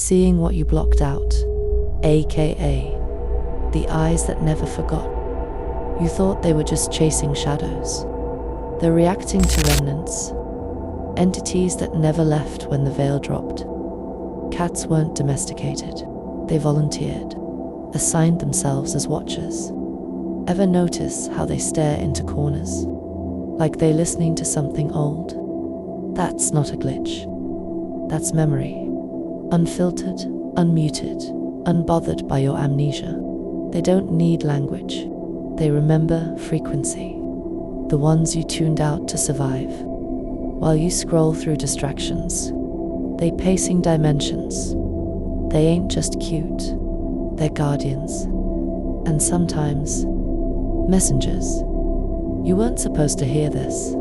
seeing what you blocked out, aka the eyes that never forgot. You thought they were just chasing shadows. They're reacting to remnants, entities that never left when the veil dropped. Cats weren't domesticated. They volunteered, assigned themselves as watchers. Ever notice how they stare into corners, like they're listening to something old? That's not a glitch. That's memory. Unfiltered, unmuted, unbothered by your amnesia. They don't need language. They remember frequency, the ones you tuned out to survive. While you scroll through distractions, they pacing dimensions. They ain't just cute, they're guardians, and sometimes messengers. You weren't supposed to hear this.